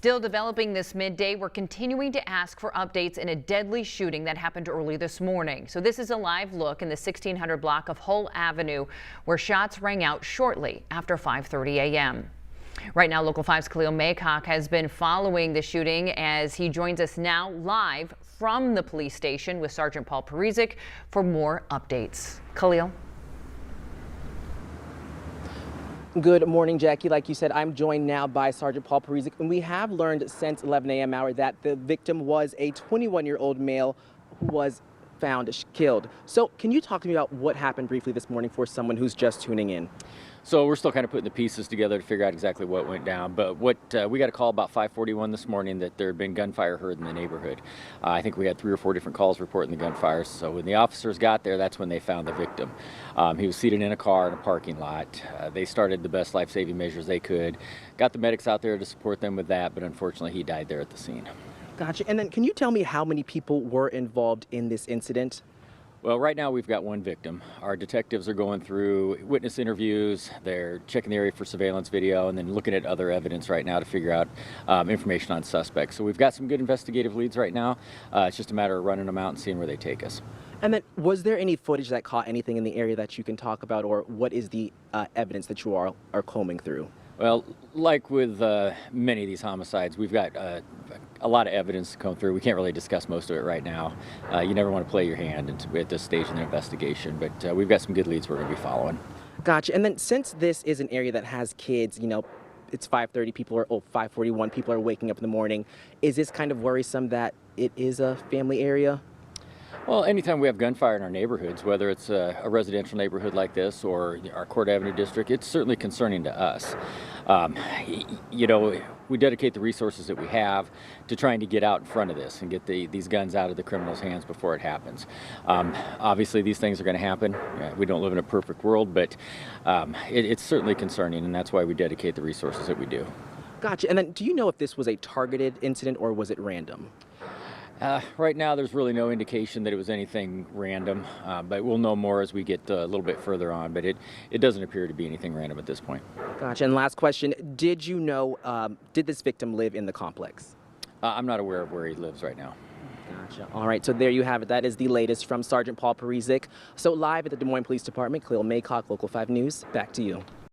Still developing this midday, we're continuing to ask for updates in a deadly shooting that happened early this morning. So this is a live look in the 1600 block of Hull Avenue, where shots rang out shortly after 5:30 a.m. Right now, Local 5's Khalil Maycock has been following the shooting as he joins us now live from the police station with Sergeant Paul Parisic for more updates. Khalil. Good morning, Jackie. Like you said, I'm joined now by Sergeant Paul Parisic, and we have learned since 11 a.m. hour that the victim was a 21-year-old male who was found killed. So can you talk to me about what happened briefly this morning for someone who's just tuning in? So we're still kind of putting the pieces together to figure out exactly what went down. But we got a call about 5:41 this morning that there had been gunfire heard in the neighborhood. I think we had 3 or 4 different calls reporting the gunfires. So when the officers got there, that's when they found the victim. He was seated in a car in a parking lot. They started the best life-saving measures they could, got the medics out there to support them with that, but unfortunately he died there at the scene. Gotcha. And then can you tell me how many people were involved in this incident? Well, right now we've got one victim. Our detectives are going through witness interviews, they're checking the area for surveillance video, and then looking at other evidence right now to figure out information on suspects. So we've got some good investigative leads right now. It's just a matter of running them out and seeing where they take us. And then was there any footage that caught anything in the area that you can talk about, or what is the evidence that you are combing through? Well, like with many of these homicides, we've got a lot of evidence to come through. We can't really discuss most of it right now. You never want to play your hand at this stage in the investigation, but we've got some good leads we're going to be following. Gotcha. And then since this is an area that has kids, you know, it's 5:30, 5:41, people are waking up in the morning. Is this kind of worrisome that it is a family area? Well, anytime we have gunfire in our neighborhoods, whether it's a residential neighborhood like this or our Court Avenue district, it's certainly concerning to us. You know, we dedicate the resources that we have to trying to get out in front of this and get these guns out of the criminals' hands before it happens. Obviously, these things are going to happen. We don't live in a perfect world, but it's certainly concerning, and that's why we dedicate the resources that we do. Gotcha. And then do you know if this was a targeted incident or was it random? Right now, there's really no indication that it was anything random, but we'll know more as we get a little bit further on, but it doesn't appear to be anything random at this point. Gotcha. And last question, did you know, did this victim live in the complex? I'm not aware of where he lives right now. Gotcha. All right, so there you have it. That is the latest from Sergeant Paul Parisic. So live at the Des Moines Police Department, Khalil Maycock, Local 5 News. Back to you.